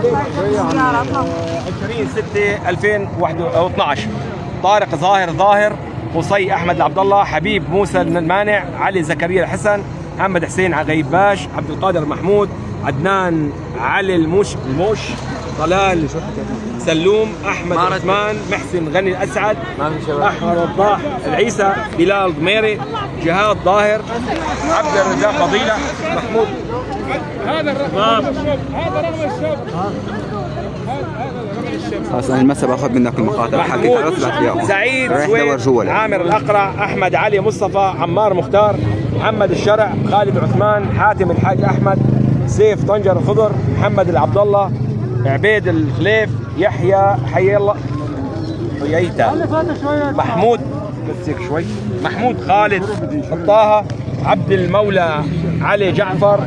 20/6/2012. طارق ظاهر قصي احمد عبد الله، حبيب موسى المانع، علي زكريا الحسن، محمد حسين غيباش، عبد القادر محمود، عدنان علي الموش، طلال سلوم، احمد عثمان، محسن غني الاسعد، احمد وضاح العيسى، بلال ضميري، جهاد ظاهر، عبد الرزاق فضيله، محمود. هذا رقم الشاب. خلاص انا المسا باخذ منك المقاطع حقك. سعيد سويد، عامر الاقرع، احمد علي مصطفى، عمار مختار، محمد الشرع، خالد عثمان، حاتم الحاج احمد، سيف طنجر الخضر، محمد العبد الله، عبيد الخليف، يحيى حي الله حييتا، محمود بسك شوي، محمود خالد الطاهه، عبد المولى علي جعفر،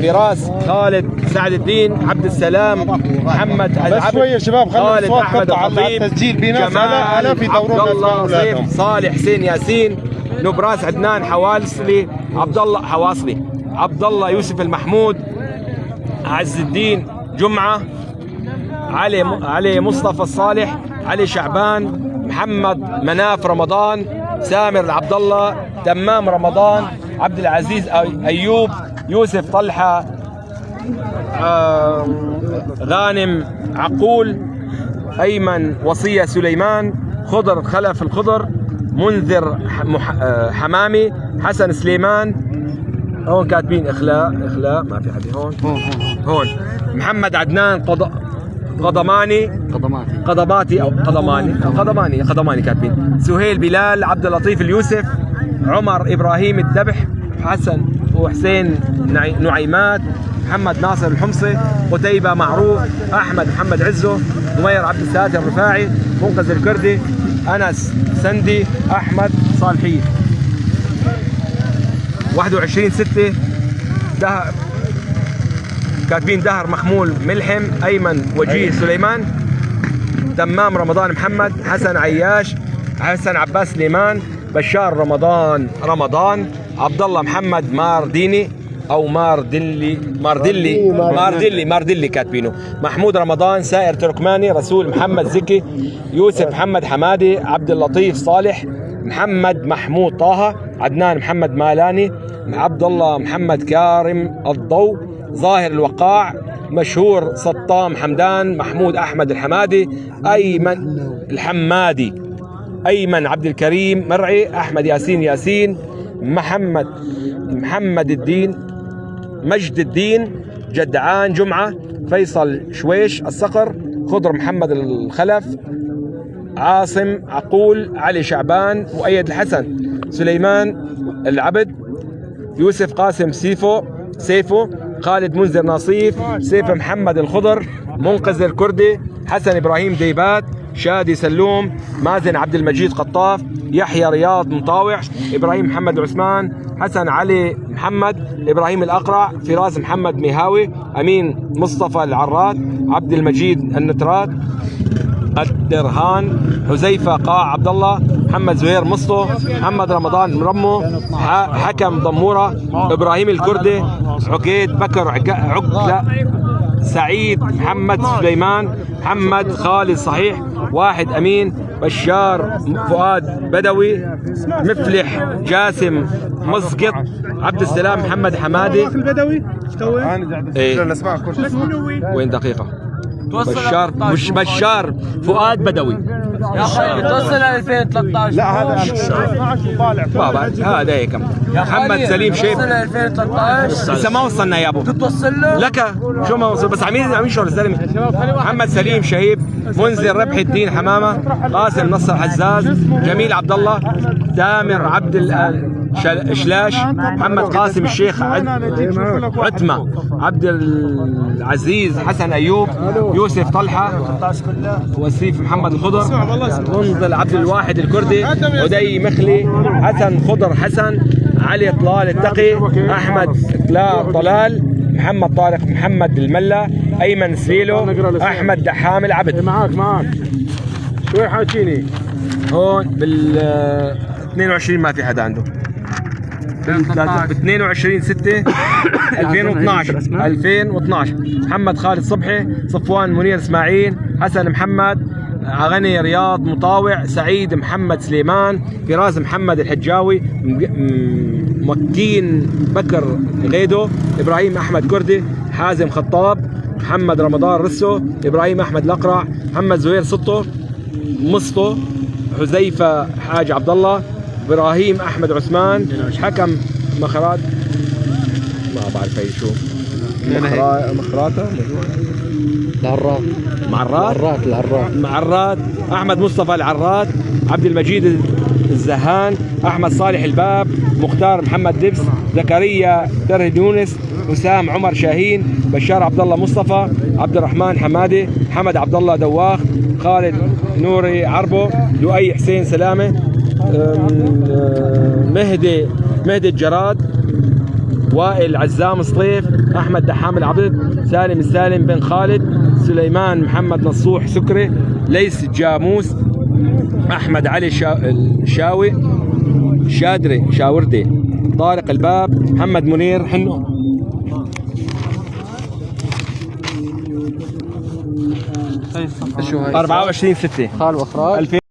فراس خالد سعد الدين، عبد السلام محمد العبد، شويه شباب خالد احمد الخطيب، جمال عبد الله صيف، صالح حسين ياسين، نبراس عدنان حواصلي، عبد الله يوسف المحمود، عز الدين جمعه، علي مصطفى الصالح، علي شعبان، محمد مناف رمضان، سامر عبد الله، تمام رمضان، عبد العزيز ايوب، يوسف طلحه، غانم عقول، ايمن وصيه سليمان، خضر خلف الخضر، منذر حمامي، حسن سليمان. هون كاتبين اخلاء ما في حد هون محمد عدنان قضماني كاتبين، سهيل بلال، عبد اللطيف اليوسف، عمر ابراهيم الذبح، حسن وحسين نعيمات، محمد ناصر الحمصي، قتيبة معروف، أحمد محمد عزو، ضمير عبد الساتر الرفاعي، منقذ الكردي، أنس سندي، أحمد صالحي. 21/6 دهر كاتبين دهر مخمول ملحم، أيمن وجيه سليمان، تمام رمضان محمد، حسن عياش، حسن عباس سليمان، بشار رمضان، عبد الله محمد مارديني او ماردلي كاتبينه، محمود رمضان، سائر تركماني، رسول محمد زكي، يوسف محمد حمادي، عبد اللطيف صالح، محمد محمود طه، عدنان محمد مالاني، عبد الله محمد كارم الضوء، ظاهر الوقاع، مشهور سطام حمدان، محمود احمد الحمادي، ايمن الحمادي، ايمن عبد الكريم مرعي، احمد ياسين، محمد الدين، مجد الدين جدعان جمعه، فيصل شويش الصقر، خضر محمد الخلف، عاصم عقول، علي شعبان، مؤيد الحسن، سليمان العبد، يوسف قاسم سيفو، خالد منذر ناصيف، سيف محمد الخضر، منقذ الكردي، حسن ابراهيم ديبات، شادي سلوم، مازن عبد المجيد قطاف، يحيى رياض مطاوع، ابراهيم محمد عثمان، حسن علي محمد، ابراهيم الاقرع، فراس محمد ميهاوي، امين مصطفى العرات، عبد المجيد النترات، الدرهان، حذيفه قاع عبد الله، محمد زهير مصطو، محمد رمضان مرمو، حكم ضموره، ابراهيم الكردي، عقيد بكر عقله، سعيد محمد سليمان، محمد خالد صحيح، واحد امين، بشار فؤاد بدوي، مفلح جاسم مسقط، عبد السلام محمد حمادي. البدوي وين دقيقة؟ بشار مش بشار فؤاد بدوي يا اخي توصل 2013. لا هذا 12 وطالع بابا هذا هيك. محمد سليم شيب توصل 2013 لسه ما وصلنا يا ابو. توصل له لك شو ما وصل بس عمين شو الزلمه. محمد سليم شهيب، منذر ربح الدين حمامه، قاسم نصر حزاز، جميل عبد الله، تامر عبد شلاش، محمد قاسم الشيخ عتمه، عبد العزيز حسن ايوب، يوسف طلحه، وسيف محمد الخضر، منضل عبد الواحد الكردي، عدي مخلي، حسن خضر حسن، علي طلال التقي، احمد طلال، محمد طارق محمد الملا، ايمن سليلو، احمد دحام العبد. معك شوي حاكيني هون بال 22 ما في حدا عنده. ب 22/6/2012 محمد خالد صبحي، صفوان منير اسماعيل، حسن محمد، غني رياض مطاوع، سعيد محمد سليمان، فراس محمد الحجاوي، مكين بكر غيدو، ابراهيم احمد كردي، حازم خطاب، محمد رمضان رسو، ابراهيم احمد الاقرع، محمد زهير سطو مسطو، حذيفه حاج عبد الله، ابراهيم احمد عثمان، حكم مخرات ما بعرف اي شو مخراته العراط معرات، احمد مصطفى العرات، عبد المجيد الزهان، احمد صالح الباب، مختار محمد دبس، زكريا ترهد يونس، وسام عمر شاهين، بشار عبد الله مصطفى، عبد الرحمن حمادي، حمد عبد الله دواخ، خالد نوري عربو، لؤي حسين سلامه، مهدي الجراد، وائل عزام سطيف، احمد دحام العبد، سالم السالم بن خالد، سليمان محمد نصوح سكري، ليس جاموس، احمد علي شاوي شادري شاوردي، طارق الباب، محمد منير حنو 24/6 خال واخراج